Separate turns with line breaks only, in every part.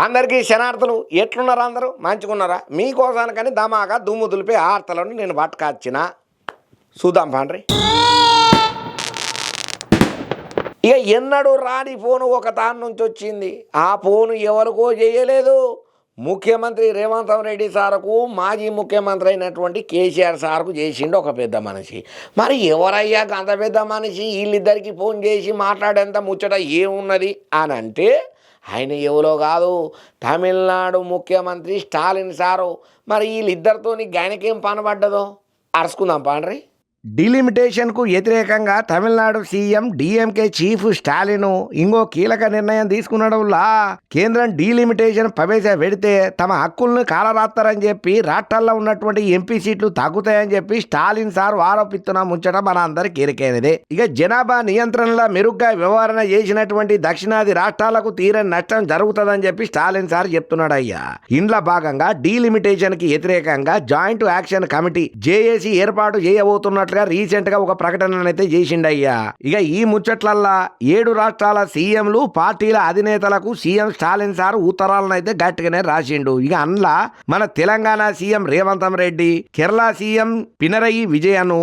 అందరికీ శనార్థులు ఎట్లున్నారు? అందరూ మంచుకున్నారా? మీకోసానికని దమాగా దుమ్ము దులిపి ఆర్తలను నేను పట్టుకొచ్చిన చూద్దాం పాండ్రి. ఇక ఎన్నడూ రాని ఫోను ఒక తాను నుంచి వచ్చింది. ఆ ఫోను ఎవరికో చేయలేదు, ముఖ్యమంత్రి రేవంత్ రెడ్డి సార్కు, మాజీ ముఖ్యమంత్రి అయినటువంటి కేసీఆర్ సార్కు చేసిండు ఒక పెద్ద మనిషి. మరి ఎవరయ్యా అంత పెద్ద మనిషి? వీళ్ళిద్దరికి ఫోన్ చేసి మాట్లాడేంత ముచ్చట ఏమున్నది అని అంటే ఆయన ఎవరో కాదు, తమిళనాడు ముఖ్యమంత్రి స్టాలిన్ సారు. మరి వీళ్ళిద్దరితో ఆయనకేం పనబడ్డదో అరుచుకుందాం పాండ్రి. డిలిమిటేషన్కు వ్యతిరేకంగా Tamil Nadu CM DMK chief Stalin ఇంకో కీలక నిర్ణయం తీసుకున్నడంలా కేంద్రం డీలిమిటేషన్ ప్రవేశపెడితే తమ హక్కులను కాలరాస్తారని చెప్పి రాష్ట్రాల్లో ఉన్నటువంటి ఎంపీ సీట్లు తగ్గుతాయని చెప్పి స్టాలిన్ సార్ ఆరోపిస్తున్న ముచ్చట మన అందరికి ఎరికైనదే. ఇక జనాభా నియంత్రణలో మెరుగ్గా వ్యవహరణ చేసినటువంటి దక్షిణాది రాష్ట్రాలకు తీరని నష్టం జరుగుతుందని చెప్పి స్టాలిన్ సార్ చెప్తున్నాడు. అయ్యా ఇంట్లో భాగంగా డీలిమిటేషన్ కి వ్యతిరేకంగా జాయింట్ యాక్షన్ కమిటీ జేఏసీ ఏర్పాటు చేయబోతున్నట్టు రీసెంట్ గా ఒక ప్రకటన అయితే చేసిండయ్యా. ఇక ఈ ముచ్చట్లల్లా 7 రాష్ట్రాల సీఎంలు పార్టీల అధినేతలకు సీఎం స్టాలిన్ సార్ ఉత్తరాలను అయితే గట్టిగానే రాసిండు. ఇక అందులో మన Telangana CM Revanth Reddy, Kerala CM Pinarayi Vijayan,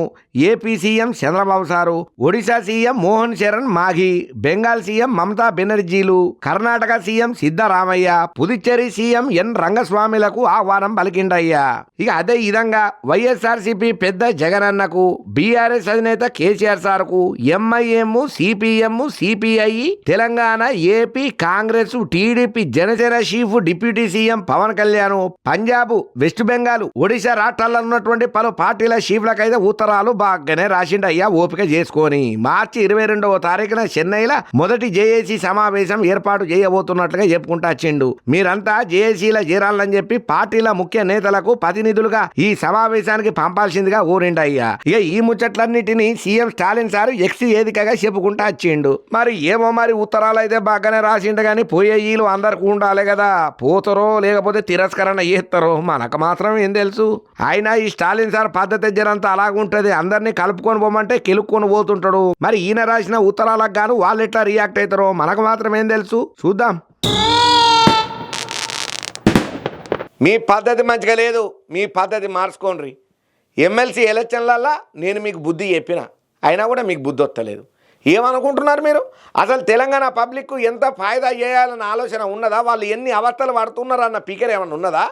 AP CM Chandrababu sir, Odisha CM Mohan Charan Majhi, Bengal CM Mamata బెనర్జీలు, Karnataka CM Siddaramaiah, Puducherry CM N రంగస్వామిలకు ఆహ్వానం పలికిండయ్యా. ఇక అదే విధంగా వైఎస్ఆర్సీపీ పెద్ద జగనన్నకు, బీఆర్ఎస్ అధినేత కేసీఆర్ సార్కు, MIM, CPM, CPI, Telangana, AP Congress, TDP, Janasena chief deputy CM Pawan Kalyan, Punjab, West Bengal, Odisha రాష్ట్రాల్లో ఉన్నటువంటి పలు పార్టీల చీఫ్లకైతే ఉత్తరాలు బాగానే రాసిండయ్యా ఓపిక చేసుకొని. మార్చి 22వ తారీఖున చెన్నైలో మొదటి జేఏసీ సమావేశం ఏర్పాటు చేయబోతున్నట్లుగా చెప్పుకుంటా వచ్చిండు. మీరంతా జేఏసీల చేరాలని చెప్పి పార్టీల ముఖ్య నేతలకు ప్రతినిధులుగా ఈ సమావేశానికి పంపాల్సిందిగా కోరిండయ్యా. ఇక ఈ ముచ్చట్లన్నిటినీ సీఎం స్టాలిన్ సార్ ఎక్స్ వేదికగా చెప్పుకుంటా వచ్చిండు. మరి ఏమో మరి ఉత్తరాలు అయితే బాగానే రాసిండు కానీ పోయే వీళ్ళు అందరికి ఉండాలి కదా, పోతారో లేకపోతే తిరస్కరణ చేస్తారో మనకు మాత్రం ఏం తెలుసు. ఆయన ఈ స్టాలిన్ సార్ పద్ధతి జరంతా అలాగుంటది, అందరినీ కలుపుకొని పోమంటే కెలుక్కొని పోతుంటాడు. మరి ఈయన రాసిన ఉత్తరాలకు గాను వాళ్ళు ఎట్లా రియాక్ట్ అవుతారో మనకు మాత్రం ఏం తెలుసు, చూద్దాం. మీ పద్ధతి మంచిగా లేదు, మీ పద్ధతి మార్చుకోండి. ఎమ్మెల్సీ ఎలక్షన్లల్లా నేను మీకు బుద్ధి చెప్పిన, అయినా కూడా మీకు బుద్ధి వస్తలేదు. ఏమనుకుంటున్నారు మీరు? అసలు తెలంగాణ పబ్లిక్ ఎంత ఫాయిదా చేయాలన్న ఆలోచన ఉన్నదా? వాళ్ళు ఎన్ని అవస్థలు పడుతున్నారు అన్న పికర్ ఏమన్నా ఉన్నదా?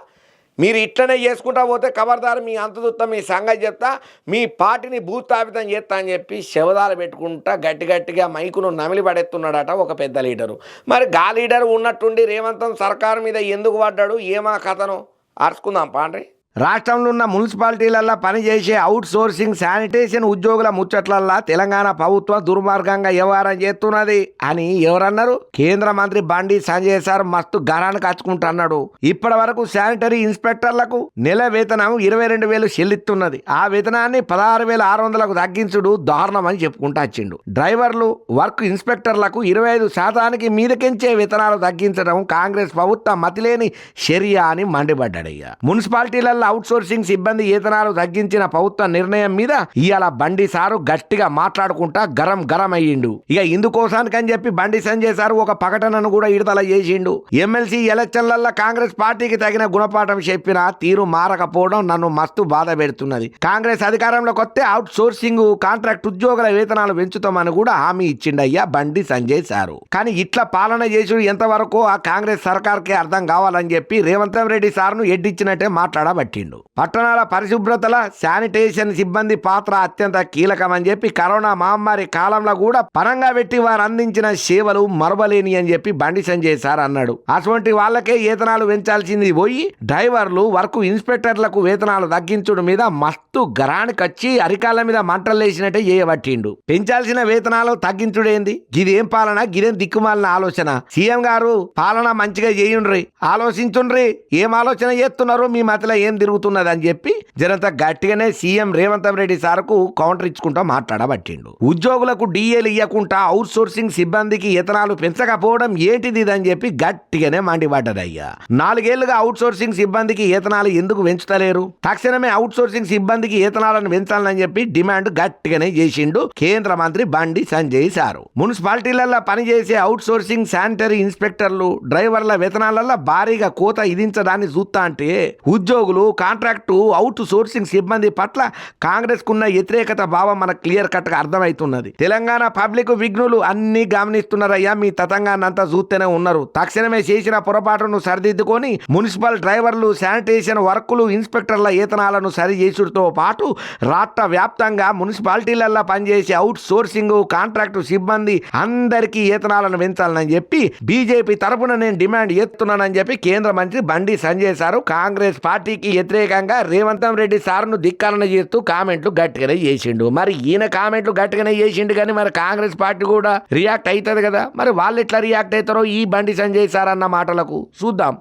మీరు ఇట్లనే చేసుకుంటా పోతే ఖబర్దారు మీ అంతుదుత్తా, మీ సంగతి చెప్తా, మీ పార్టీని భూస్థాపితం చేస్తా అని చెప్పి శవదాలు పెట్టుకుంటా గట్టిగా మైకును నమిలి పడేస్తున్నాడట ఒక పెద్ద లీడరు. మరి గా లీడరు ఉన్నట్టుండి రేవంత్ సర్కారు మీద ఎందుకు పడ్డాడు, ఏమా కథను అరుచుకుందాం పాండ్రి. రాష్ట్రంలో ఉన్న మున్సిపాలిటీలల్లో పనిచేసే అవుట్ సోర్సింగ్ శానిటేషన్ ఉద్యోగుల ముచ్చట్లల్లా తెలంగాణ ప్రభుత్వం దుర్మార్గంగా వ్యవహారం చేస్తున్నది అని ఎవరన్నారు? కేంద్ర మంత్రి బండి సంజయ్ సార్ మస్తు గరాన్ని కచ్చుకుంటున్నాడు. ఇప్పటి వరకు శానిటరీ ఇన్స్పెక్టర్లకు నెల వేతనం 22,000 చెల్లిస్తున్నది. ఆ వేతనాన్ని 16,600లకు తగ్గించుడు దారుణం అని చెప్పుకుంటా వచ్చిండు. డ్రైవర్లు, వర్క్ ఇన్స్పెక్టర్లకు 25% మీదకెంచే వేతనాలు తగ్గించడం కాంగ్రెస్ ప్రభుత్వం మతిలేని చర్య అని మండిపడ్డాడయ్యా. మున్సిపాలిటీలలో అవుట్ సోర్సింగ్ సిబ్బంది వేతనాలు తగ్గించిన ప్రభుత్వ నిర్ణయం మీద ఇవాళ బండి సారు గట్టిగా మాట్లాడుకుంటా గరం అయ్యిండు. ఇక ఇందుకోసానికని చెప్పి బండి సంజయ్ సారు ఒక ప్రకటనను కూడా విడుదల చేసిండు. ఎమ్మెల్సీ ఎలక్షన్లలో కాంగ్రెస్ పార్టీకి తగిన గుణపాఠం చెప్పిన తీరు మారకపోవడం నన్ను మస్తు బాధ పెడుతున్నది. కాంగ్రెస్ అధికారంలోకి వస్తే అవుట్ సోర్సింగ్ కాంట్రాక్ట్ ఉద్యోగుల వేతనాలు పెంచుతామని కూడా హామీ ఇచ్చిండయ్యా బండి సంజయ్ సారు. కానీ ఇట్లా పాలన చేసుడు ఎంతవరకు ఆ కాంగ్రెస్ సర్కార్కే అర్థం కావాలని చెప్పి రేవంత్ రెడ్డి సార్ను ఎడ్డిచ్చినట్టే మాట్లాడబట్టి పట్టణాల పరిశుభ్రతల శానిటేషన్ సిబ్బంది పాత్ర అత్యంత కీలకమని చెప్పి కరోనా మహమ్మారి కాలంలో కూడా పరంగా పెట్టి వారు అందించిన సేవలు మరవలేని అని చెప్పి బండి సంజయ్ సార్ అన్నాడు. అటువంటి వాళ్ళకే వేతనాలు పెంచాల్సింది పోయి డ్రైవర్లు, వర్క్ ఇన్స్పెక్టర్లకు వేతనాలు తగ్గించడం మీద మస్తు గరానికొచ్చి అరికాళ్ళ మీద మంటలు లేచినట్టే చేయబట్టిండు. పెంచాల్సిన వేతనాలు తగ్గించుడేంది? గిదేం పాలన, గిదేం దిక్కుమాలిన ఆలోచన? సీఎం గారు పాలన మంచిగా చేయుండ్రి, ఆలోచించుండ్రి. ఏం ఆలోచన చేస్తున్నారో మీ మధ్యలో ఏం తిరుగుతున్నది అని చెప్పి జనంతా గట్టిగానే సీఎం రేవంత్ రెడ్డి సార్కు కౌంటర్ ఇచ్చుకుంటా మాట్లాడబట్టిండు. ఉద్యోగులకు డిఏలు ఇవ్వకుండా అవుట్ సోర్సింగ్ సిబ్బందికి వేతనాలు పెంచకపోవడం ఏంటిది అని చెప్పి గట్టిగానే మండిపడ్డదయ్యా. 4 ఏళ్లుగా అవుట్ సోర్సింగ్ సిబ్బందికి వేతనాలు ఎందుకు పెంచుతలేరు? తక్షణమే అవుట్ సోర్సింగ్ సిబ్బందికి వేతనాలను పెంచాలని చెప్పి డిమాండ్ గట్టిగానే చేసిండు కేంద్ర మంత్రి బండి సంజయ్ సారు. మున్సిపాలిటీలలో పనిచేసే అవుట్ సోర్సింగ్ శానిటరీ ఇన్స్పెక్టర్లు డ్రైవర్ల వేతనాలలో భారీగా కోత విధించడాన్ని చూస్తా అంటే ఉద్యోగులు కాంట్రాక్టు అవుట్ సోర్సింగ్ సిబ్బంది పట్ల కాంగ్రెస్ కున్న వ్యతిరేకత భావం మనకు క్లియర్ కట్ గా అర్థమవుతున్నది. తెలంగాణ పబ్లిక్ విఘ్నులు అన్ని గమనిస్తున్నారయ్యా. మీ తతంగాన్నంతా చూస్తూనే ఉన్నారు. తక్షణమే చేసిన పొరపాటును సరిదిద్దుకొని మున్సిపల్ డ్రైవర్లు శానిటేషన్ వర్కులు ఇన్స్పెక్టర్ల వేతనాలను సరి చేసుడుతో పాటు రాష్ట్ర వ్యాప్తంగా మున్సిపాలిటీలలో పనిచేసే అవుట్ సోర్సింగ్ కాంట్రాక్టు సిబ్బంది అందరికీ వేతనాలను పెంచాలని చెప్పి బీజేపీ తరపున నేను డిమాండ్ చేస్తున్నానని చెప్పి కేంద్ర మంత్రి బండి సంజయ్ సారు కాంగ్రెస్ పార్టీకి వ్యతిరేకంగా రేవంత్ రెడ్డి సార్ను ధిక్కారణ చేస్తూ కామెంట్లు గట్టిగానే చేసిండు. మరి ఈయన కామెంట్లు గట్టిగానే చేసిండు కానీ మరి కాంగ్రెస్ పార్టీ కూడా రియాక్ట్ అవుతుంది కదా. మరి వాళ్ళు ఎట్లా రియాక్ట్ అవుతారో ఈ బండి సంజయ్ సార్ అన్న మాటలకు చూద్దాం.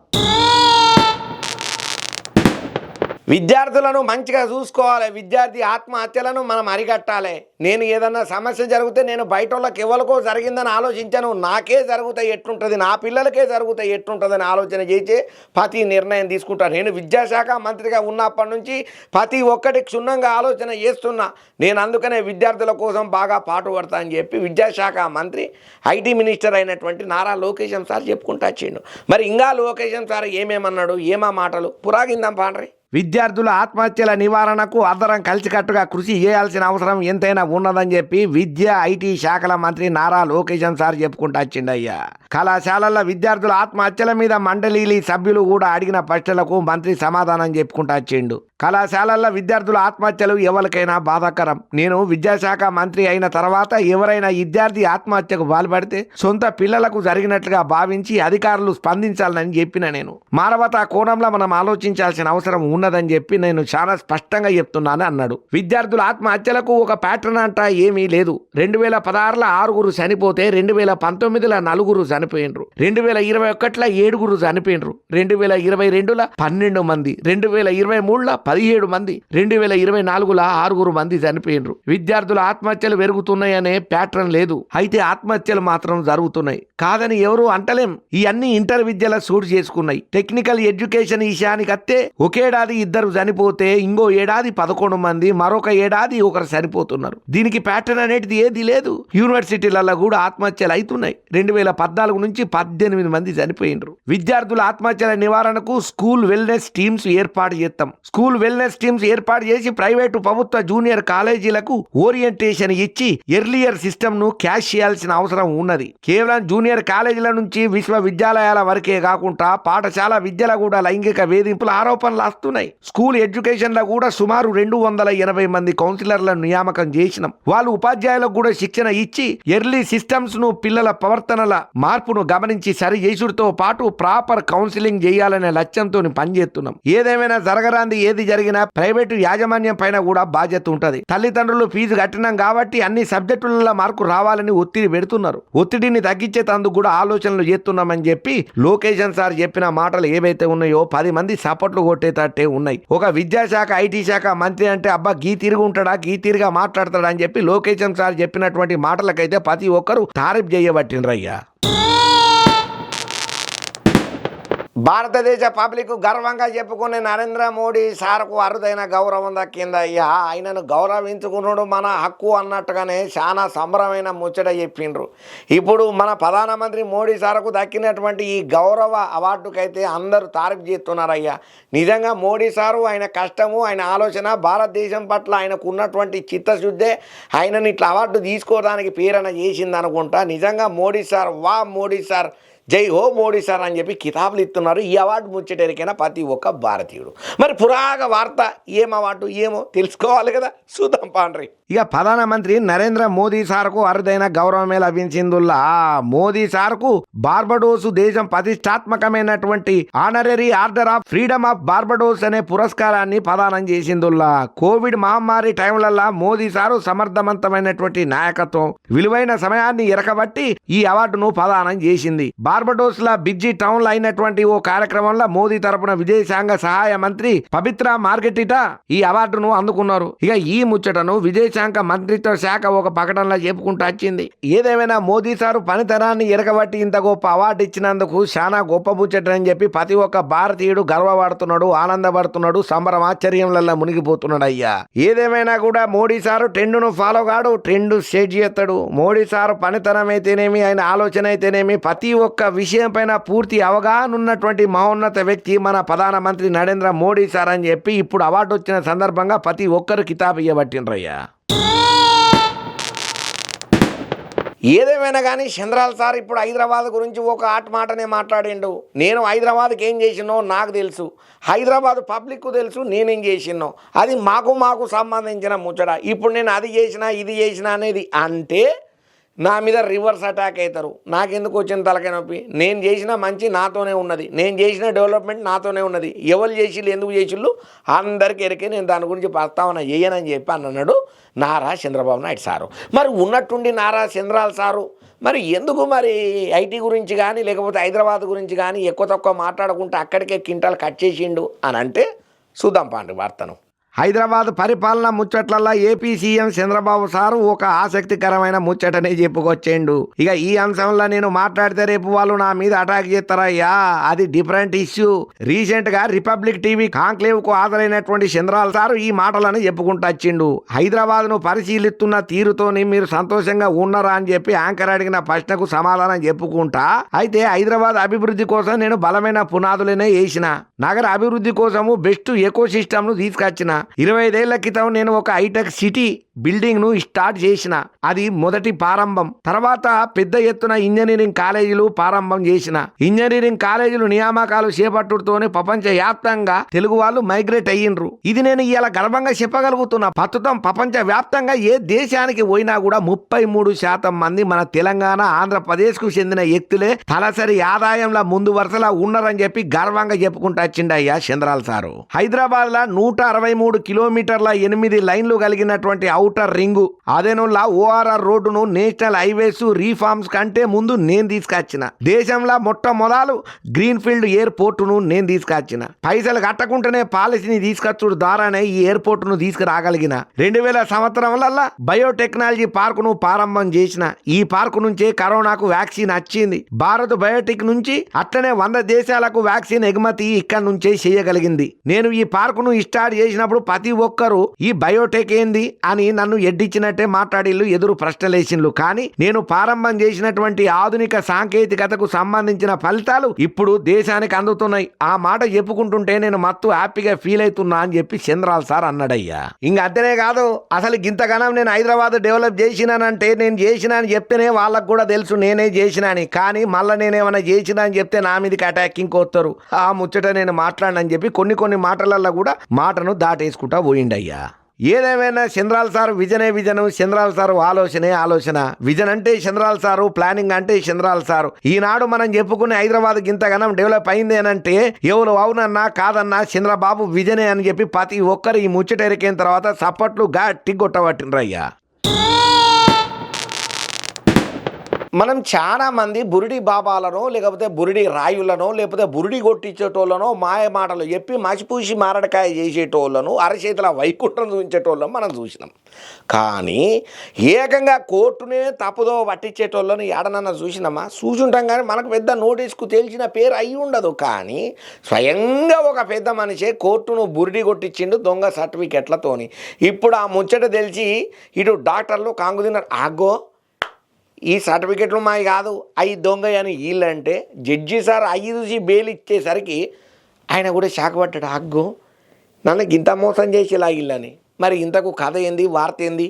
విద్యార్థులను మంచిగా చూసుకోవాలి. విద్యార్థి ఆత్మహత్యలను మనం అరికట్టాలి. నేను ఏదన్నా సమస్య జరిగితే నేను బయట వాళ్ళకి ఎవరికో జరిగిందని ఆలోచించాను. నాకే జరుగుతాయి ఎట్లుంటుంది, నా పిల్లలకే జరుగుతాయి ఎట్లుంటుందని ఆలోచన చేసి ప్రతి నిర్ణయం తీసుకుంటాను. నేను విద్యాశాఖ మంత్రిగా ఉన్నప్పటి నుంచి ప్రతి ఒక్కటి క్షుణ్ణంగా ఆలోచన చేస్తున్నా. నేను అందుకనే విద్యార్థుల కోసం బాగా పాటుపడతా అని చెప్పి విద్యాశాఖ మంత్రి ఐటీ మినిస్టర్ అయినటువంటి నారా లోకేశం సార్ చెప్పుకుంటూ వచ్చిండు. మరి ఇంకా లోకేశం సార్ ఏమేమన్నాడు, ఏమా మాటలు పురాగిందాం పాండ్రి. విద్యార్థుల ఆత్మహత్యల నివారణకు అందరం కలిసికట్టుగా కృషి చేయాల్సిన అవసరం ఎంతైనా ఉన్నదని చెప్పి విద్యా ఐటీ శాఖల మంత్రి నారా లోకేశం సార్ చెప్పుకుంటూ వచ్చిండయ్యా. కళాశాలల విద్యార్థుల ఆత్మహత్యల మీద మండలి సభ్యులు కూడా అడిగిన ప్రశ్నలకు మంత్రి సమాధానం చెప్పుకుంటూ వచ్చిండు. కళాశాలల విద్యార్థుల ఆత్మహత్యలు ఎవరికైనా బాధాకరం. నేను విద్యాశాఖ మంత్రి అయిన తర్వాత ఎవరైనా విద్యార్థి ఆత్మహత్యకు పాల్పడితే సొంత పిల్లలకు జరిగినట్లుగా భావించి అధికారులు స్పందించాలని చెప్పిన నేను మానవతా కోణంలో మనం ఆలోచించాల్సిన అవసరం ఉన్నదని చెప్పి నేను చాలా స్పష్టంగా చెప్తున్నాను అన్నాడు. విద్యార్థుల ఆత్మహత్యలకు ఒక ప్యాటర్న్ అంట ఏమీ లేదు. 2016లో 6 చనిపోతే 2019లో 4 చనిపోయినరు, 2021లో 7 చనిపోయినరు, 2022లో 12 మంది, 2023లో 17 మంది, 2024లో 6 మంది చనిపోయినరు. విద్యార్థుల ఆత్మహత్యలు పెరుగుతున్నాయనే ప్యాటర్న్ లేదు. అయితే ఆత్మహత్యలు మాత్రం జరుగుతున్నాయి కాదని ఎవరు అంటలేం. ఈ అన్ని ఇంటర్ విద్యల సూట్ చేసుకున్నాయి. టెక్నికల్ ఎడ్యుకేషన్ విషయానికి అత్తే ఒకేడాది 2 చనిపోతే ఇంకో ఏడాది 11 మంది, మరొక ఏడాది 1 చనిపోతున్నారు. దీనికి ప్యాటర్న్ అనేది ఏది లేదు. యూనివర్సిటీలలో కూడా ఆత్మహత్యలు అవుతున్నాయి. 2014 నుంచి 18 మంది చనిపోయినరు. విద్యార్థుల ఆత్మహత్యల నివారణకు స్కూల్ వెల్నెస్ టీమ్స్ ఏర్పాటు చేస్తాం. స్కూల్ వెల్నెస్ టీమ్స్ ఏర్పాటు చేసి ప్రైవేటు ప్రభుత్వ జూనియర్ కాలేజీలకు ఓరియంటేషన్ ఇచ్చి ఎర్లియర్ సిస్టమ్ ను క్యాష్ చేయాల్సిన అవసరం ఉన్నది. కేవలం జూనియర్ కాలేజీల నుంచి విశ్వవిద్యాలయాల వరకే కాకుండా పాఠశాల విద్యలో కూడా లైంగిక వేధింపుల ఆరోపణలు వస్తున్నాయి. స్కూల్ ఎడ్యుకేషన్ లో కూడా సుమారు 280 మంది కౌన్సిలర్లను నియామకం చేసినాం. వాళ్ళు ఉపాధ్యాయులకు కూడా శిక్షణ ఇచ్చి ఎర్లీ సిస్టమ్స్ ను పిల్లల ప్రవర్తనల మార్పును గమనించి సరి చేసుడుతో పాటు ప్రాపర్ కౌన్సిలింగ్ చేయాలనే లక్ష్యంతో పనిచేస్తున్నాం. ఏదేమైనా జరగరాంది ఏది జరిగినా ప్రైవేటు యాజమాన్యం పైన కూడా బాధ్యత ఉంటది. తల్లిదండ్రులు ఫీజు కట్టినాం కాబట్టి అన్ని సబ్జెక్టులలో మార్కు రావాలని ఒత్తిడి పెడుతున్నారు. ఒత్తిడిని తగ్గించేందుకు కూడా ఆలోచనలు చేస్తున్నామని చెప్పి లోకేశన్ సార్ చెప్పిన మాటలు ఏవైతే ఉన్నాయో 10 మంది సపోర్ట్లు కొట్టేటట్టే ఉన్నాయి. ఒక విద్యాశాఖ ఐటీ శాఖ మంత్రి అంటే అబ్బా గీ తిరిగి ఉంటాడా, గీ తిరిగా మాట్లాడతాడా అని చెప్పి లోకేశన్ సార్ చెప్పినటువంటి మాటలకైతే ప్రతి ఒక్కరు తారీఫ్ చేయబట్టినరయ్యా. భారతదేశ పబ్లిక్ గర్వంగా చెప్పుకునే నరేంద్ర మోడీ సార్కు అరుదైన గౌరవం దక్కిందయ్యా. ఆయనను గౌరవించుకున్నాడు మన హక్కు అన్నట్టుగానే చాలా సంబరమైన ముచ్చట చెప్పిండ్రు. ఇప్పుడు మన ప్రధానమంత్రి మోడీ సార్కు దక్కినటువంటి ఈ గౌరవ అవార్డుకైతే అందరూ తారీఫ్ చేస్తున్నారయ్యా. నిజంగా మోడీ సారు ఆయన కష్టము, ఆయన ఆలోచన, భారతదేశం పట్ల ఆయనకు ఉన్నటువంటి చిత్తశుద్ధే ఆయనని ఇట్లా అవార్డు తీసుకోవడానికి ప్రేరణ చేసింది అనుకుంటా. నిజంగా మోడీ సార్, వా మోడీ సార్, జై హో మోడీ సార్ అని చెప్పి కితాబులు ఇస్తున్నారు. ఈ అవార్డు ముచ్చటరికైనా ప్రతి ఒక్క భారతీయుడు. మరి పురాగ వార్త ఏం అవార్డు ఏమో తెలుసుకోవాలి కదా, చూద్దాం పాండ్రి. ఇక ప్రధానమంత్రి నరేంద్ర మోదీ సార్కు అరుదైన గౌరవమే లభించిందుల్లా. మోదీ సార్కు బార్బడోస్ దేశం ప్రతిష్టాత్మకమైనటువంటి honorary order of freedom of Barbados అనే పురస్కారాన్ని ప్రదానం చేసిందుల్లా. కోవిడ్ మహమ్మారి టైంలల్లా మోదీ సారు సమర్థవంతమైనటువంటి నాయకత్వం, విలువైన సమయాన్ని ఎరకబట్టి ఈ అవార్డును ప్రదానం చేసింది. బార్బడోస్ లా బిజ్జీ టౌన్ లో అయినటువంటి ఓ కార్యక్రమంలో మోదీ తరపున విదేశాంగ సహాయ మంత్రి పబిత్రా మార్గెటిటా ఈ అవార్డును అందుకున్నారు. ఇక ఈ ముచ్చటను విదేశాంగ మంత్రిత్వ శాఖ ఒక ప్రకటనలో చెప్పుకుంటూ వచ్చింది. ఏదేమైనా మోదీ సారు పనితనాన్ని ఎరగబట్టి ఇంత గొప్ప అవార్డు ఇచ్చినందుకు చాలా గొప్ప ముచ్చటని చెప్పి ప్రతి ఒక్క భారతీయుడు గర్వపడుతున్నాడు, ఆనందపడుతున్నాడు, సంబరమాశ్చర్యంలలో మునిగిపోతున్నాడు అయ్యా. ఏదేమైనా కూడా మోడీ సారు ట్రెండ్ను ఫాలో కాడు, ట్రెండ్ సెట్ చేస్తాడు. మోడీ సారు పనితనం అయితేనేమి, ఆయన ఆలోచన అయితేనేమి, ప్రతి ఒక్క విషయం పైన పూర్తి అవగాహన ఉన్నటువంటి మహోన్నత వ్యక్తి మన ప్రధానమంత్రి నరేంద్ర మోడీ సార్ అని చెప్పి ఇప్పుడు అవార్డు వచ్చిన సందర్భంగా ప్రతి ఒక్కరు కితాబు ఇవ్వబట్టినరయ్యా. ఏదేమైనా కానీ చంద్రాల్ సార్ ఇప్పుడు హైదరాబాద్ గురించి ఒక మాటనే మాట్లాడిండు. నేను హైదరాబాద్కి ఏం చేసినో నాకు తెలుసు, హైదరాబాద్ పబ్లిక్ తెలుసు నేనేం చేసినో, అది మాకు సంబంధించిన ముచ్చట. ఇప్పుడు నేను అది చేసినా ఇది చేసినా అనేది అంటే నా మీద రివర్స్ అటాక్ అవుతారు. నాకెందుకు వచ్చిన తలకాయ నొప్పి? నేను చేసిన మంచి నాతోనే ఉన్నది, నేను చేసిన డెవలప్మెంట్ నాతోనే ఉన్నది. ఎవరు చేసిళ్ళు ఎందుకు చేసిళ్ళు అందరికీ ఎరికే, నేను దాని గురించి ప్రస్తావన చేయనని చెప్పి అన్నాడు నారా చంద్రబాబు నాయుడు సారు. మరి ఉన్నట్టుండి నారా చంద్రాల్ సారు మరి ఎందుకు మరి ఐటీ గురించి కానీ లేకపోతే హైదరాబాద్ గురించి కానీ ఎక్కువ తక్కువ మాట్లాడుకుంటే అక్కడికే కింటాలు కట్ చేసిండు అని అంటే చూద్దాం పాండి వార్తను. హైదరాబాద్ పరిపాలన ముచ్చట్లల్లో ఏపీ సీఎం చంద్రబాబు సారు ఒక ఆసక్తికరమైన ముచ్చటనే చెప్పుకొచ్చేండు. ఇక ఈ అంశంలో నేను మాట్లాడితే రేపు వాళ్ళు నా మీద అటాక్ చేస్తారయ్యా, అది డిఫరెంట్ ఇష్యూ. రీసెంట్ గా రిపబ్లిక్ టీవీ కాంక్లేవ్ కు హాజరైనటువంటి చంద్రాల్ సారు ఈ మాటలను చెప్పుకుంటూ వచ్చిండు. హైదరాబాద్ ను పరిశీలిస్తున్న తీరుతోని మీరు సంతోషంగా ఉన్నారా అని చెప్పి యాంకర్ అడిగిన ప్రశ్నకు సమాధానం చెప్పుకుంటా, అయితే హైదరాబాద్ అభివృద్ధి కోసం నేను బలమైన పునాదులనే వేసిన, నగర అభివృద్ధి కోసము బెస్ట్ ఎకో సిస్టమ్ ను తీసుకొచ్చిన. 25 ఏళ్ల క్రితం నేను ఒక హైటెక్ సిటీ బిల్డింగ్ ను స్టార్ట్ చేసిన, అది మొదటి ప్రారంభం. తర్వాత పెద్ద ఎత్తున ఇంజనీరింగ్ కాలేజీలు ప్రారంభం చేసిన. ఇంజనీరింగ్ కాలేజీలు నియామకాలు చేపట్టుతోనే ప్రపంచ వ్యాప్తంగా తెలుగు వాళ్ళు మైగ్రేట్ అయ్యిండ్రు. ఇది నేను ఇలా గర్వంగా చెప్పగలుగుతున్నా. ప్రస్తుతం ప్రపంచ వ్యాప్తంగా ఏ దేశానికి పోయినా కూడా 33% మంది మన తెలంగాణ ఆంధ్రప్రదేశ్ కు చెందిన వ్యక్తులే తలసరి ఆదాయంలో ముందు వరుసలా ఉన్నారని చెప్పి గర్వంగా చెప్పుకుంటూ వచ్చిండయ్యా చంద్రాల్ సారు. హైదరాబాద్ లా 163 కిలోమీటర్ల 8 లైన్లు కలిగినటువంటి ఔటర్ రింగు, అదేనుల్లా ఓఆర్ఆర్ రోడ్డును నేషనల్ హైవేస్ రీఫార్మ్స్ కంటే ముందు నేను తీసుకొచ్చిన. దేశంలో మొట్టమొదలు గ్రీన్ ఫీల్డ్ ఎయిర్పోర్టును నేను తీసుకొచ్చిన. పైసలు కట్టకుండానే పాలసీని తీసుకొచ్చుడు ద్వారానే ఈ ఎయిర్పోర్టును తీసుకురాగలిగిన. 2000 సంవత్సరంలో బయోటెక్నాలజీ పార్కును ప్రారంభం చేసిన. ఈ పార్కు నుంచే కరోనాకు వ్యాక్సిన్ వచ్చింది. భారత్ బయోటెక్ నుంచి అట్లనే 100 దేశాలకు వ్యాక్సిన్ ఎగుమతి ఇక్కడి నుంచే చేయగలిగింది. నేను ఈ పార్కును స్టార్ట్ చేసినప్పుడు ప్రతి ఒక్కరూ ఈ బయోటెక్ ఏంది అని నన్ను ఎడ్డిచ్చినట్టే మాట్లాడిల్లు, ఎదురు ప్రశ్నలేసిండ్లు. కానీ నేను ప్రారంభం చేసినటువంటి ఆధునిక సాంకేతికతకు సంబంధించిన ఫలితాలు ఇప్పుడు దేశానికి అందుతున్నాయి. ఆ మాట చెప్పుకుంటుంటే నేను మత్తు హ్యాపీగా ఫీల్ అవుతున్నా అని చెప్పి చంద్రాల్ సార్ అన్నాడయ్యా. ఇంక అంతనే కాదు, అసలు ఇంతగానం నేను హైదరాబాద్ డెవలప్ చేసినానంటే నేను చేసినా అని చెప్తేనే వాళ్ళకు కూడా తెలుసు నేనే చేసినా అని. కానీ మళ్ళీ నేనేమైనా చేసినా అని చెప్తే నా మీదకి అటాకింగ్ వస్తారు. ఆ ముచ్చట నేను మాట్లాడనని చెప్పి కొన్ని మాటలలో కూడా మాటను దాటేసుకుంటా పోయిండయ్యా. ఏదేమైనా చంద్రాల్ సార్ విజనే విజను, చంద్రాల్ సారు ఆలోచన. విజన్ అంటే చంద్రాల్ సారు, ప్లానింగ్ అంటే చంద్రాల్ సారు. ఈనాడు మనం చెప్పుకునే హైదరాబాద్ ఇంతగానం డెవలప్ అయింది అనంటే ఎవరు అవునన్నా కాదన్నా చంద్రబాబు విజనే అని చెప్పి ప్రతి ఒక్కరు ఈ ముచ్చటెరికైన తర్వాత సప్పట్లు గట్టి కొట్టబట్టినరయ్యా. మనం చాలా మంది బురిడి బాబాలను లేకపోతే బురిడి రాయులను లేకపోతే బురిడి కొట్టించేటోళ్ళను మాయ మాటలు చెప్పి మసిపూసి మారడకాయ చేసేటోళ్ళను అరచేతుల వైకుంఠం చూపించేటోళ్ళను మనం చూసినాం. కానీ ఏకంగా కోర్టునే తప్పుదో పట్టించేటోళ్ళను ఏడనన్నా చూసినామా? చూసుంటాం. కానీ మనకు పెద్ద నోటీస్కు తెలిసిన పేరు అయి ఉండదు. కానీ స్వయంగా ఒక పెద్ద మనిషే కోర్టును బురిడి కొట్టించిండు దొంగ సర్టిఫికెట్లతోని. ఇప్పుడు ఆ ముచ్చట తెలిసి ఇటు డాక్టర్లు కాంగుదిన్నారు, ఆగో ఈ సర్టిఫికెట్లు మావి కాదు అవి దొంగ అని వీళ్ళంటే జడ్జి సార్ అవి చూసి బెయిల్ ఇచ్చేసరికి ఆయన కూడా షాక్ పడ్డాడు. అగ్గో నన్ను ఇంత మోసం చేసేలా వీళ్ళని. మరి ఇంతకు కథ ఏంది, వార్త ఏంది?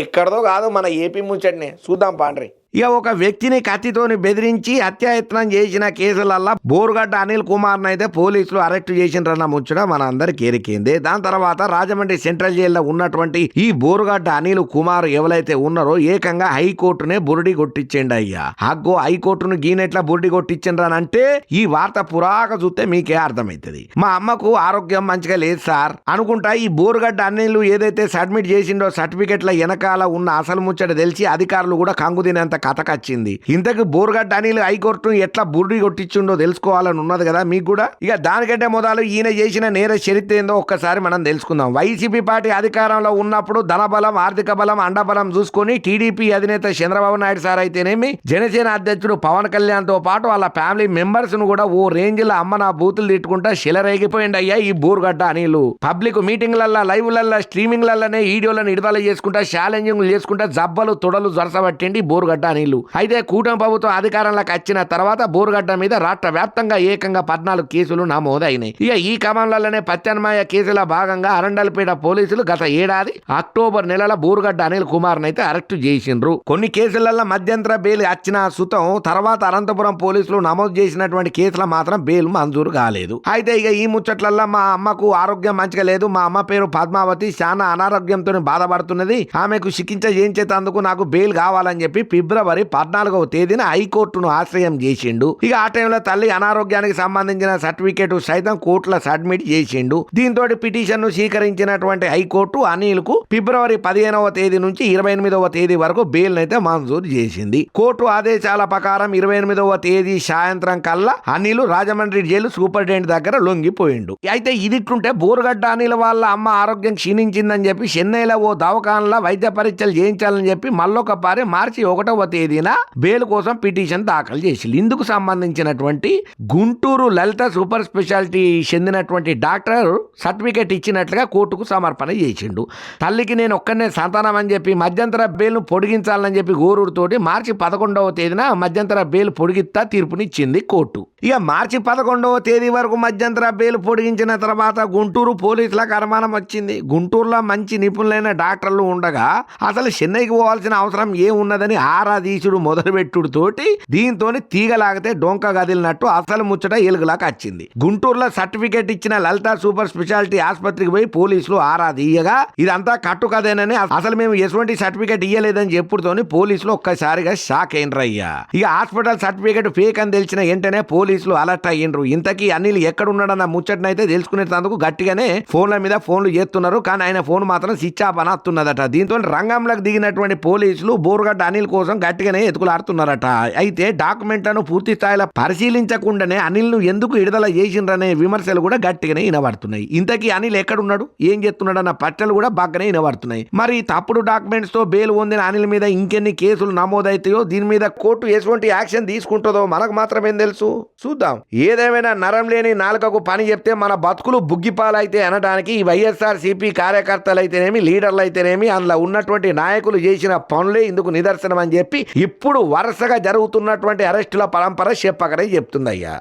ఎక్కడదో కాదు, మన ఏపీ ముచ్చటనే. చూద్దాం పాండ్రి. ఇక ఒక వ్యక్తిని కత్తితోని బెదిరించి హత్యాయత్నం చేసిన కేసులల్లా బోరుగడ్డ అనిల్ కుమార్ని అయితే పోలీసులు అరెస్ట్ చేసిండ్రన్న ముచ్చట మన అందరికి ఎరికింది. దాని తర్వాత రాజమండ్రి సెంట్రల్ జైల్లో ఉన్నటువంటి ఈ బోరుగడ్డ అనిల్ కుమార్ ఎవరైతే ఉన్నారో ఏకంగా హైకోర్టునే బురిడి కొట్టించండి అయ్యా. అగ్గో హైకోర్టును గీనెట్లా బురిడి కొట్టించండ్రనంటే ఈ వార్త పురాక చూస్తే మీకే అర్థమవుతుంది. మా అమ్మకు ఆరోగ్యం మంచిగా లేదు సార్ అనుకుంటా ఈ బోరుగడ్డ అనిల్ ఏదైతే సబ్మిట్ చేసిండో సర్టిఫికెట్ల వెనకాల ఉన్న అసలు ముచ్చట తెలిసి అధికారులు కూడా కంగుదినంత కథకచ్చింది. ఇంతకు బోరుగడ్డ అనిల్ హైకోర్టును ఎట్లా బుర్రి కొట్టించుండో తెలుసుకోవాలని ఉన్నది కదా మీకు కూడా. ఇక దానికంటే మొదలు ఈయన చేసిన నేర చరిత్ర ఏందో ఒక్కసారి మనం తెలుసుకుందాం. వైసీపీ పార్టీ అధికారంలో ఉన్నప్పుడు ధనబలం, ఆర్థిక బలం, అండబలం చూసుకొని టీడీపీ అధినేత చంద్రబాబు నాయుడు సార్ అయితేనేమి, జనసేన అధ్యక్షుడు పవన్ కళ్యాణ్ తో పాటు వాళ్ళ ఫ్యామిలీ మెంబర్స్ ను కూడా ఓ రేంజ్ లో అమ్మ నా బూతులు తిట్టుకుంటా శిలరేగిపోయింది అయ్యా ఈ బోరుగడ్డ అనిల్. పబ్లిక్ మీటింగ్లల్లా, లైవ్లల్లా, స్ట్రీమింగ్లల్లనే వీడియోలను విడుదల చేసుకుంటా, ఛాలెంజింగ్ చేసుకుంటా జబ్బలు తొడలు జొరసబట్టిండి బోరుగడ్డ అనిల్. అయితే కూటమి ప్రభుత్వం అధికారంలోకి వచ్చిన తర్వాత బోరుగడ్డ మీద రాష్ట్ర వ్యాప్తంగా ఏకంగా 14 కేసులు నమోదైనాయి. ఇక ఈ క్రమంలోనే ప్రత్యామ్నాయ కేసుల భాగంగా అరండల్పేట పోలీసులు గత ఏడాది అక్టోబర్ నెలలో బోరుగడ్డ అనిల్ కుమార్ అయితే అరెస్టు చేసిండ్రు. కొన్ని కేసులలో మధ్యంతర బెయిల్ వచ్చిన సుతం తర్వాత అనంతపురం పోలీసులు నమోదు చేసినటువంటి కేసుల మాత్రం బెయిల్ మంజూరు కాలేదు. అయితే ఇక ఈ ముచ్చట్లల్లో మా అమ్మకు ఆరోగ్యం మంచిగా లేదు, మా అమ్మ పేరు పద్మావతి, చాలా అనారోగ్యంతో బాధపడుతున్నది, ఆమెకు చికిత్స చేయించేందుకు నాకు బెయిల్ కావాలని చెప్పి ఫిబ్రవరి 14వ తేదీన హైకోర్టును ఆశ్రయం చేసిండు. ఇక ఆ టైంలో తల్లి అనారోగ్యానికి సంబంధించిన సర్టిఫికేట్ సైతం కోర్టులో సబ్మిట్ చేసిండు. దీంతో పిటిషన్ ను స్వీకరించినటువంటి హైకోర్టు అనిల్ కు ఫిబ్రవరి 15వ తేదీ నుంచి 28వ తేదీ వరకు బెయిల్ అయితే మంజూరు చేసింది. కోర్టు ఆదేశాల ప్రకారం 28వ తేదీ సాయంత్రం కల్లా అనిల్ రాజమండ్రి జైలు సూపరింటెండెంట్ దగ్గర లొంగిపోయిండు. అయితే ఇదిట్టుంటే బోరుగడ్డ అనిల్ వాళ్ళ అమ్మ ఆరోగ్యం క్షీణించిందని చెప్పి చెన్నైలో ఓ దవాఖానలో వైద్య పరీక్షలు చేయించాలని చెప్పి మళ్ళొక పారి మార్చి 1వ తేదీన బెయిల్ కోసం పిటిషన్ దాఖలు చేసింది. ఇందుకు సంబంధించినటువంటి గుంటూరు లలిత సూపర్ స్పెషాలిటీ చెందినటువంటి డాక్టర్ సర్టిఫికేట్ ఇచ్చినట్లుగా కోర్టుకు సమర్పణ చేసిండు. తల్లికి నేను ఒక్కనే సంతానం అని చెప్పి మధ్యంతర బెయిల్ ను పొడిగించాలని చెప్పి గోరూరుతోటి మార్చి 11వ తేదీన మధ్యంతర బెయిల్ పొడిగిస్తా తీర్పునిచ్చింది కోర్టు. ఇక మార్చి 11వ తేదీ వరకు మధ్యంతర బెయిల్ పొడిగించిన తర్వాత గుంటూరు పోలీసులకు అనుమానం వచ్చింది. గుంటూరులో మంచి నిపుణులైన డాక్టర్లు ఉండగా అసలు చెన్నైకి పోవాల్సిన అవసరం ఏమున్నదని ఆరాధీశుడు మొదలుపెట్టుడు తోటి దీంతో తీగలాగితే డొంక గదిలినట్టు అసలు ముచ్చట ఎలుగులాగా వచ్చింది. గుంటూరులో సర్టిఫికేట్ ఇచ్చిన లలిత సూపర్ స్పెషాలిటీ ఆసుపత్రికి పోయి పోలీసులు ఆరా తీయగా ఇదంతా కట్టు కదేనని, అసలు మేము ఎటువంటి సర్టిఫికేట్ ఇయ్యలేదని చెప్పుడుతోని పోలీసులు ఒక్కసారిగా షాక్ అయినరయ్యా. ఇక హాస్పిటల్ సర్టిఫికేట్ ఫేక్ అని తెలిసిన వెంటనే పోలీసులు అలర్ట్ అయ్యిండ్రు. ఇంతకీ అనిల్ ఎక్కడున్నాడన్న ముచ్చటనైతే తెలుసుకునేందుకు గట్టిగానే ఫోన్ల మీద ఫోన్లు చేస్తున్నారు. కానీ ఆయన ఫోన్ మాత్రం స్విచ్ ఆఫ్ అని వస్తున్నదట. దీంతో రంగంలోకి దిగినటువంటి పోలీసులు బోరుగడ్డ అనిల్ కోసం గట్టిగానే ఎతుకులాడుతున్నారట. అయితే డాక్యుమెంట్లను పూర్తి స్థాయిలో పరిశీలించకుండానే అనిల్ ను ఎందుకు విడుదల చేసిండ్రనే విమర్శలు కూడా గట్టిగానే వినబడుతున్నాయి. ఇంతకీ అనిల్ ఎక్కడున్నాడు, ఏం చేస్తున్నాడు అన్న పట్టలు కూడా బాగానే వినబడుతున్నాయి. మరి తప్పుడు డాక్యుమెంట్స్ తో బెయిల్ పొందిన అనిల్ మీద ఇంకెన్ని కేసులు నమోదైతాయో, దీని మీద కోర్టు ఎటువంటి యాక్షన్ తీసుకుంటుందో మనకు మాత్రమేం తెలుసు, చూద్దాం. ఏదేమైనా నరం లేని నాలుకకు పని చెప్తే మన బతుకులు బుగ్గిపాలైతే అనడానికి ఈ వైఎస్ఆర్సీపీ కార్యకర్తలు అయితేనేమి, లీడర్లు అయితేనేమి, అందులో ఉన్నటువంటి నాయకులు చేసిన పనులే ఇందుకు నిదర్శనం అని చెప్పి ఇప్పుడు వరుసగా జరుగుతున్నటువంటి అరెస్టుల పరంపర చెప్పకనే చెప్తుందయ్యా.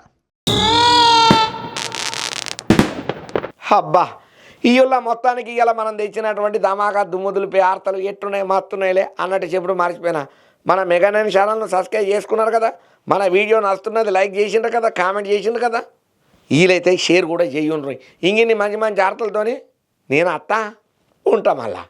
అబ్బా, ఇయ్యుల మొత్తానికి ఇలా మనం తెచ్చినటువంటి ధమాకా దుమ్ముదులిపే ఆర్తలు ఎట్టున్నాయి మత్తున్నాయిలే అన్నట్టు చెప్పుడు మర్చిపోయినా. మన మెగా9 ఛానల్ను సబ్స్క్రైబ్ చేసుకున్నారు కదా, మన వీడియో నచ్చుతున్నది లైక్ చేసిండ్రు కదా, కామెంట్ చేసిండ్రు కదా, వీలైతే షేర్ కూడా చేయండ్రు. ఇంగిన్ని మంచి మంచి ఆర్తలతోని నేను అత్త ఉంటా మళ్ళా.